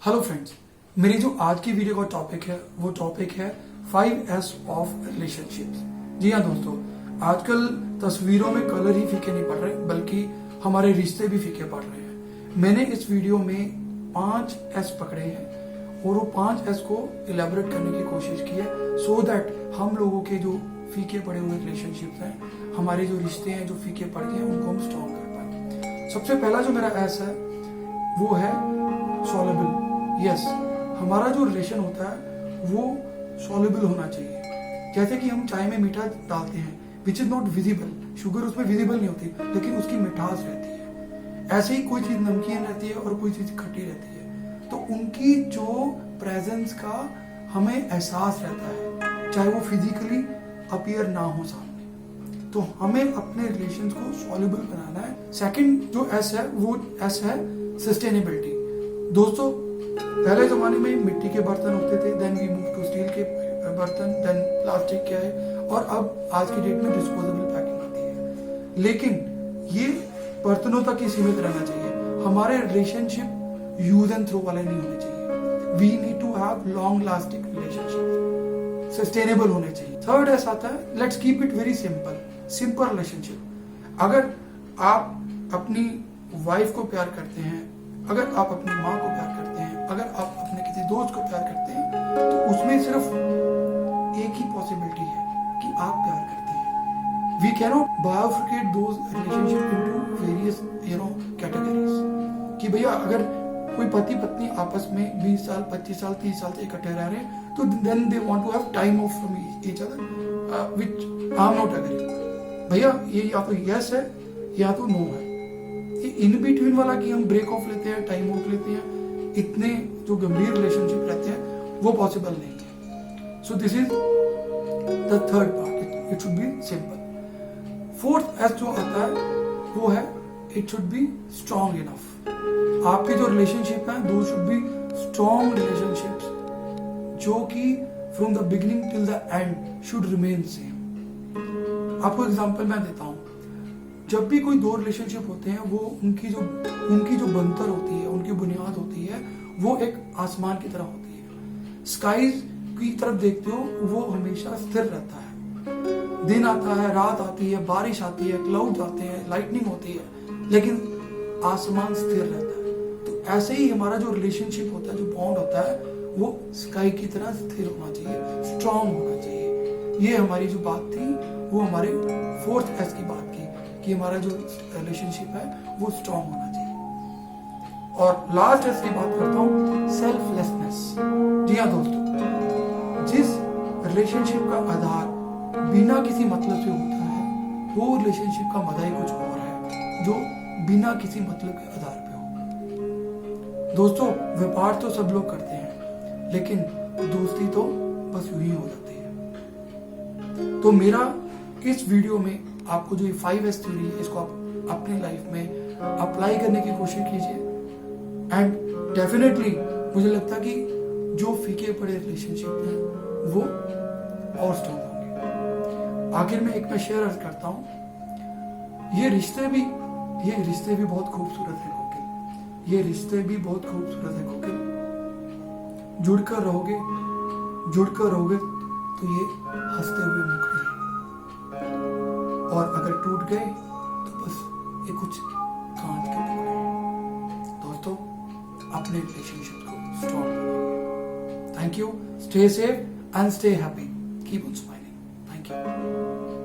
Hello friends, मेरी जो आज की वीडियो का टॉपिक है वो टॉपिक है 5S ऑफ रिलेशनशिप्स। जी हाँ दोस्तों, आजकल तस्वीरों में कलर ही फीके नहीं पड़ रहे बल्कि हमारे रिश्ते भी फीके पड़ रहे हैं। मैंने इस वीडियो में 5S पकड़े हैं और वो 5S को इलेबोरेट करने की कोशिश की है सो दैट हम लोगों के जो फीके पड़े हुए रिलेशनशिप्स हैं, हमारे जो रिश्ते हैं जो फीके पड़ गए हैं, उनको हम स्ट्रॉन्ग कर पाए। सबसे पहला जो मेरा एस है वो है सॉल्युबल। यस, हमारा जो रिलेशन होता है वो सॉल्युबल होना चाहिए। जैसे कि हम चाय में मीठा डालते हैं which is not visible, sugar उसमें विजिबल नहीं होती लेकिन उसकी मिठास रहती है। ऐसे ही कोई चीज नमकीन रहती है और कोई चीज खट्टी रहती है, तो उनकी जो प्रेजेंस का हमें एहसास रहता है, चाहे वो फिजिकली अपीयर ना हो सामने। तो हमें अपने रिलेशन को सॉल्युबल बनाना है। सेकंड जो एस है वो एस है सस्टेनेबिलिटी। दोस्तों, पहले जमाने में मिट्टी के बर्तन होते थे, then we move to steel के बर्तन, देन प्लास्टिक के आए और अब आज की डेट में डिस्पोजेबल पैकिंग आती है। लेकिन ये बर्तनों तक ही सीमित रहना चाहिए। हमारे रिलेशनशिप यूज एंड थ्रो वाले नहीं होने चाहिए। We need to have long lasting relationship, sustainable होने चाहिए। थर्ड ऐसा आता है, let's keep it very simple relationship. अगर आप अपनी वाइफ को प्यार करते हैं, अगर आप अपनी माँ को प्यार करते हैं, अगर आप अपने किसी दोस्त को प्यार करते हैं, तो उसमें सिर्फ एक ही पॉसिबिलिटी है कि आप प्यार करते हैं। We cannot bifurcate those relationship into various categories. कि भैया अगर कोई पति पत्नी आपस में 20 साल 25 साल 30 साल से इकट्ठे रह रहे हैं, तो then they want to have time off from each other, which I am not agree. भैया ये या तो यस है या तो नो है। इन बिटवीन वाला कि हम ब्रेक ऑफ लेते हैं, टाइम ऑफ लेते हैं, इतने जो गंभीर रिलेशनशिप रहते हैं वो पॉसिबल नहीं है। So this is the third part, it should be simple. Fourth S जो आता है वो है it should be strong enough. आपके जो रिलेशनशिप है दो शुड बी स्ट्रॉन्ग रिलेशनशिप्स जो कि from the beginning till the end should remain same. आपको एग्जांपल मैं देता हूं। जब भी कोई दो रिलेशनशिप होते हैं वो उनकी जो बनतर होती है, उनकी बुनियाद होती है, वो एक आसमान की तरह होती है। स्काईज की तरफ देखते हो वो हमेशा स्थिर रहता है। दिन आता है, रात आती है, बारिश आती है, क्लाउड आते हैं, लाइटनिंग होती है, लेकिन आसमान स्थिर रहता है। तो ऐसे ही हमारा जो रिलेशनशिप होता है, जो बॉन्ड होता है, वो स्काई की तरह स्थिर होना चाहिए, स्ट्रांग होना चाहिए। ये हमारी जो बात थी वो हमारे फोर्थ एस की बात की कि हमारा जो रिलेशनशिप है वो स्ट्रांग होना चाहिए। और लास्ट एस की बात करता हूं, सेल्फलेसनेस। जी हाँ दोस्तों, जिस रिलेशनशिप का आधार बिना किसी मतलब से होता है वो रिलेशनशिप का मजा ही कुछ और है जो बिना किसी मतलब के आधार पे हो। दोस्तों, व्यापार तो सब लोग करते हैं लेकिन दोस्ती तो बस यूं ही हो जाती है। तो मेरा इस वीडियो में आपको जो ये 5S थ्योरी है इसको आप अपनी लाइफ में अप्लाई करने की कोशिश कीजिए एंड डेफिनेटली मुझे लगता है कि जो फीके पड़े रिलेशनशिप हैं वो और स्ट्रॉन्ग होंगे। आखिर में एक मैं शेयर अर्ज करता हूं, ये रिश्ते भी बहुत खूबसूरत है कोकिल। ये रिश्ते भी बहुत खूबसूरत है कोकिल। जुड़कर रहोगे तो ये हंसते हुए मुखड़े हैं, और अगर टूट गए तो बस ये कुछ कांच के टुकड़े हैं। दोस्तों, अपने रिलेशनशिप को स्ट्रॉन्ग बनाइए। Thank you, stay safe and stay happy, keep on smiling. Thank you.